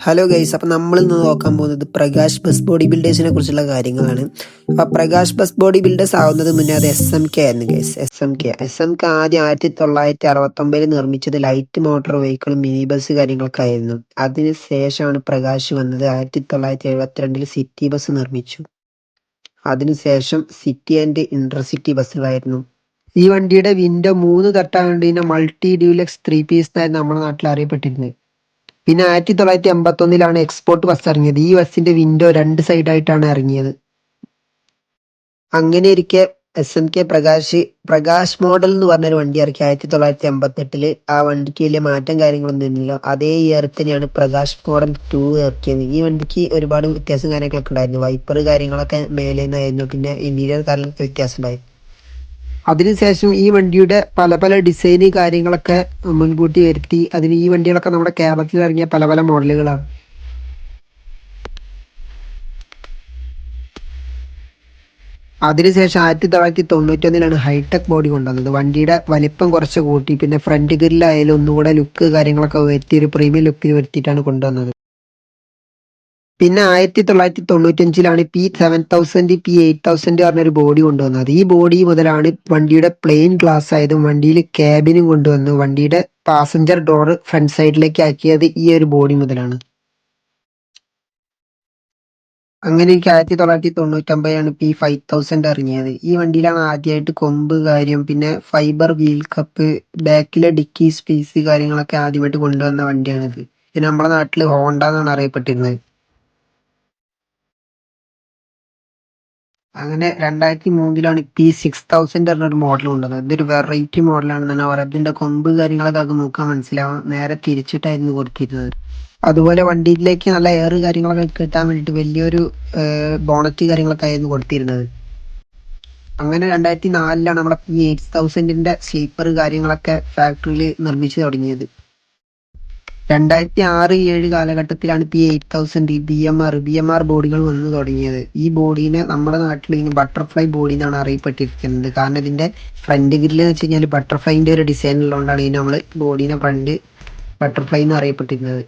Hello guys, അപ്പോൾ നമ്മൾ ഇന്ന് നോക്കാൻ പോകുന്നത് പ്രകാശ് ബസ് ബോഡി ബിൽഡേഴ്സിനെ കുറിച്ചുള്ള കാര്യങ്ങളാണ്. അപ്പോൾ പ്രകാശ് ബസ് ബോഡി ബിൽഡേഴ്സ് ആവുന്നത് മുന്നേ അത് SMK ആയിരുന്നു ഗൈസ്. എസ് എം കെ ആദ്യം 1969 നിർമ്മിച്ചത് light motor vehicle mini bus കാര്യങ്ങളൊക്കെ ആയിരുന്നു. അതിന് ശേഷമാണ് പ്രകാശ് വന്നത്. 1972 സിറ്റി ബസ് നിർമ്മിച്ചു. അതിനുശേഷം സിറ്റി ആൻഡ് ഇന്റർസിറ്റി ബസ്സുകളായിരുന്നു. ഈ വണ്ടിയുടെ വിൻഡോ 3 തട്ടാണ്ട് ഇതിനെ മൾട്ടി ഡ്യൂലക്സ് 3 പീസ് എന്നായിരുന്നു നമ്മുടെ നാട്ടിൽ അറിയപ്പെട്ടിരുന്നത്. പിന്നെ 1981 എക്സ്പോർട്ട് ബസ് ഇറങ്ങിയത്. ഈ ബസ്സിന്റെ വിൻഡോ 2 സൈഡായിട്ടാണ് ഇറങ്ങിയത്. അങ്ങനെ ഇരിക്കെ SMK പ്രകാശ് മോഡൽ എന്ന് പറഞ്ഞൊരു വണ്ടി ഇറക്കി 1988. ആ വണ്ടിക്ക് വലിയ മാറ്റം കാര്യങ്ങളൊന്നും ഇല്ലല്ലോ. അതേ ഇയർ തന്നെയാണ് പ്രകാശ് മോഡൽ 2 ഇറക്കിയത്. ഈ വണ്ടിക്ക് ഒരുപാട് വ്യത്യാസം കാര്യങ്ങളൊക്കെ ഉണ്ടായിരുന്നു. വൈപ്പർ കാര്യങ്ങളൊക്കെ മേലെ നിന്നായിരുന്നു. പിന്നെ ഇന്റീരിയർ കാര്യങ്ങളൊക്കെ വ്യത്യാസം ഉണ്ടായിരുന്നു. അതിനുശേഷം ഈ വണ്ടിയുടെ പല പല ഡിസൈന് കാര്യങ്ങളൊക്കെ മുൻകൂട്ടി വരുത്തി. ഈ വണ്ടികളൊക്കെ നമ്മുടെ കേരളത്തിൽ ഇറങ്ങിയ പല പല മോഡലുകളാണ്. അതിനുശേഷം 1991 ഹൈടെക് ബോഡി കൊണ്ടുവന്നത്. വണ്ടിയുടെ വലിപ്പം കുറച്ച് കൂട്ടി, പിന്നെ ഫ്രണ്ട് ഗ്രില്ലായാലും ഒന്നുകൂടെ ലുക്ക് കാര്യങ്ങളൊക്കെ വരുത്തി, ഒരു പ്രീമിയം ലുക്കിൽ വരുത്തിയിട്ടാണ് കൊണ്ടുവന്നത്. പിന്നെ 1995 P7000 P8000 പറഞ്ഞൊരു ബോഡി കൊണ്ടുവന്നത്. ഈ ബോഡി മുതലാണ് വണ്ടിയുടെ പ്ലെയിൻ ഗ്ലാസ് ആയതും വണ്ടിയിൽ ക്യാബിനും കൊണ്ടുവന്നു. വണ്ടിയുടെ പാസഞ്ചർ ഡോർ ഫ്രണ്ട് സൈഡിലേക്ക് ആക്കിയത് ഈ ഒരു ബോഡി മുതലാണ്. അങ്ങനെ എനിക്ക് 1999 P5000 ഇറങ്ങിയത്. ഈ വണ്ടിയിലാണ് ആദ്യമായിട്ട് കൊമ്പ് കാര്യം, പിന്നെ ഫൈബർ വീൽ കപ്പ്, ബാക്കിലെ ഡിക്കി സ്പേസ് കാര്യങ്ങളൊക്കെ ആദ്യമായിട്ട് കൊണ്ടുവന്ന വണ്ടിയാണിത്. പിന്നെ നമ്മുടെ നാട്ടിൽ ഹോണ്ട എന്നാണ് അറിയപ്പെട്ടിരുന്നത്. അങ്ങനെ 2003 P6000 പറഞ്ഞൊരു മോഡൽ കൊണ്ടുവന്നത്. ഇതൊരു വെറൈറ്റി മോഡലാണെന്ന് തന്നെ പറയാം. ഇതിന്റെ കൊമ്പ് കാര്യങ്ങളൊക്കെ അത് നോക്കാൻ മനസ്സിലാവും. നേരെ തിരിച്ചിട്ടായിരുന്നു കൊടുത്തിരുന്നത്. അതുപോലെ വണ്ടിയിലേക്ക് നല്ല എയർ കാര്യങ്ങളൊക്കെ കിട്ടാൻ വേണ്ടിയിട്ട് വലിയൊരു ബോണറ്റ് കാര്യങ്ങളൊക്കെ ആയിരുന്നു കൊടുത്തിരുന്നത്. അങ്ങനെ 2004 നമ്മുടെ P8000 സ്ലീപ്പർ കാര്യങ്ങളൊക്കെ ഫാക്ടറിയിൽ നിർമ്മിച്ചു തുടങ്ങിയത്. 2006-2007 കാലഘട്ടത്തിലാണ് P8000 BMR ബോഡികൾ വന്നു തുടങ്ങിയത്. ഈ ബോഡീനെ നമ്മുടെ നാട്ടിൽ ഇനി ബട്ടർഫ്ലൈ ബോഡി എന്നാണ് അറിയപ്പെട്ടിരിക്കുന്നത്. കാരണം ഇതിന്റെ ഫ്രണ്ട് ഗ്രില്ല് എന്ന് വെച്ച് കഴിഞ്ഞാൽ ബട്ടർഫ്ലൈന്റെ ഒരു ഡിസൈൻ ഉള്ളതുകൊണ്ടാണ് ഇതിന് നമ്മൾ ബോഡീനെ ഫ്രണ്ട് ബട്ടർഫ്ലൈ എന്ന് അറിയപ്പെട്ടിരുന്നത്.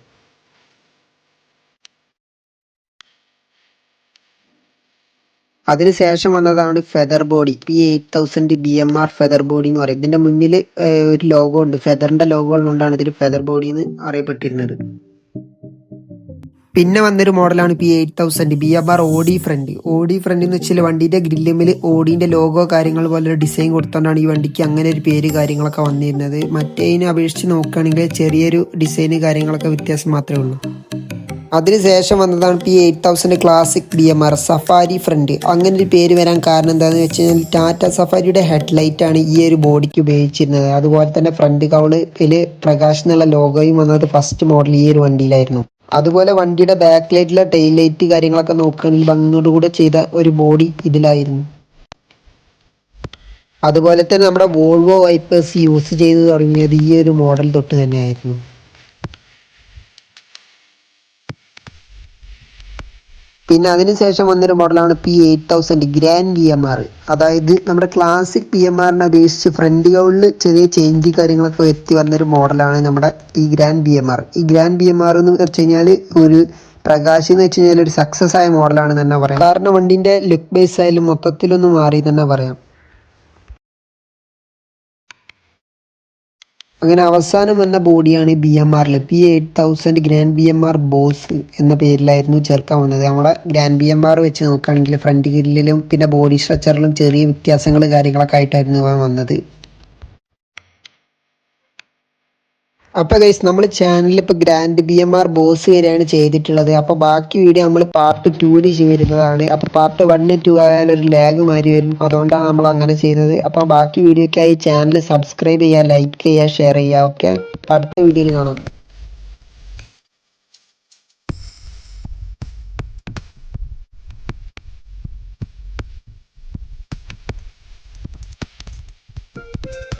അതിനുശേഷം വന്നതാണ് feather body. P8000 BMR feather body എന്ന് പറയും. ഇതിന്റെ മുന്നിൽ ഒരു ലോഗോ ഉണ്ട്. ഫെദറിന്റെ ലോഗോ ഉള്ളതുകൊണ്ടാണ് ഇതിൽ ഫെദർ ബോഡി എന്ന് അറിയപ്പെട്ടിരുന്നത്. പിന്നെ വന്നൊരു മോഡലാണ് P8000 BMR ഓഡി ഫ്രണ്ട്. ഓഡി ഫ്രണ്ട് എന്ന് വെച്ചാൽ വണ്ടിന്റെ ഗ്രില്ലുമിൽ ഓഡിന്റെ ലോഗോ കാര്യങ്ങൾ പോലെ ഡിസൈൻ കൊടുത്തോണ്ടാണ് ഈ വണ്ടിക്ക് അങ്ങനെ ഒരു പേര് കാര്യങ്ങളൊക്കെ വന്നിരുന്നത്. മറ്റേതിനെ അപേക്ഷിച്ച് നോക്കുകയാണെങ്കിൽ ചെറിയൊരു ഡിസൈന് കാര്യങ്ങളൊക്കെ വ്യത്യാസം മാത്രമേ ഉള്ളൂ. അതിനുശേഷം വന്നതാണ് P8000 classic BMR safari front. അങ്ങനെ ഒരു പേര് വരാൻ കാരണം എന്താണെന്ന് വെച്ച് കഴിഞ്ഞാൽ ടാറ്റ സഫാരിയുടെ ഹെഡ്ലൈറ്റ് ആണ് ഈ ഒരു ബോഡിക്ക് ഉപയോഗിച്ചിരുന്നത്. അതുപോലെ തന്നെ ഫ്രണ്ട് കൗളിൽ പ്രകാശ് എന്നുള്ള ലോഗോയും വന്നത് ഫസ്റ്റ് മോഡൽ ഈ ഒരു വണ്ടിയിലായിരുന്നു. അതുപോലെ വണ്ടിയുടെ ബാക്ക് ലൈറ്റിലെ ടെയിൽ ലൈറ്റ് കാര്യങ്ങളൊക്കെ നോക്കുകയാണെങ്കിൽ ഭംഗിയോടുകൂടെ ചെയ്ത ഒരു ബോഡി ഇതിലായിരുന്നു. അതുപോലെ തന്നെ നമ്മുടെ വോൾവോ വൈപ്പേഴ്സ് യൂസ് ചെയ്ത് തുടങ്ങിയത് ഈ ഒരു മോഡൽ തൊട്ട് തന്നെയായിരുന്നു. പിന്നെ അതിനുശേഷം വന്നൊരു മോഡലാണ് P8000 ഗ്രാൻഡ് BMR. അതായത് നമ്മുടെ ക്ലാസിക് BMRനെ അപേക്ഷിച്ച് ഫ്രണ്ട് കൗളിൽ ചെറിയ ചേഞ്ച് കാര്യങ്ങളൊക്കെ വരുത്തി വന്നൊരു മോഡലാണ് നമ്മുടെ ഈ ഗ്രാൻഡ് BMR. ഈ ഗ്രാൻഡ് BMR എന്ന് വെച്ച് കഴിഞ്ഞാൽ ഒരു പ്രകാശ് എന്ന് വെച്ച് കഴിഞ്ഞാൽ ഒരു സക്സസ് ആയ മോഡലാണെന്ന് തന്നെ പറയാം. കാരണം വണ്ടിന്റെ ലുക്ക് ബേസ് ആയാലും മൊത്തത്തിലൊന്ന് മാറി തന്നെ പറയാം. അങ്ങനെ അവസാനം വന്ന ബോഡിയാണ് BMRൽ P8000 ഗ്രാൻഡ് BMR ബോസ് എന്ന പേരിലായിരുന്നു ചേർക്കാൻ വന്നത്. നമ്മളെ ഗ്രാൻഡ് BMR വെച്ച് നോക്കുകയാണെങ്കിൽ ഫ്രണ്ട് ഗ്രില്ലിലും പിന്നെ ബോഡി സ്ട്രക്ചറിലും ചെറിയ വ്യത്യാസങ്ങൾ കാര്യങ്ങളൊക്കെ ആയിട്ടായിരുന്നു വന്നത്. അപ്പോൾ ഗൈസ്, നമ്മൾ ചാനലിൽ ഇപ്പോൾ ഗ്രാൻഡ് BMR ബോസ് വരെയാണ് ചെയ്തിട്ടുള്ളത്. അപ്പോൾ ബാക്കി വീഡിയോ നമ്മൾ പാർട്ട് 2 ചെയ്യുന്നതാണ്. അപ്പോൾ പാർട്ട് 1, 2 ആയാലും ഒരു ലാഗ് മാറി വരും. അതുകൊണ്ടാണ് നമ്മൾ അങ്ങനെ ചെയ്തത്. അപ്പോൾ ബാക്കി വീഡിയോയ്ക്കായി ചാനൽ സബ്സ്ക്രൈബ് ചെയ്യുക, ലൈക്ക് ചെയ്യുക, ഷെയർ ചെയ്യുക. ഓക്കെ, അടുത്ത വീഡിയോയിൽ കാണാം.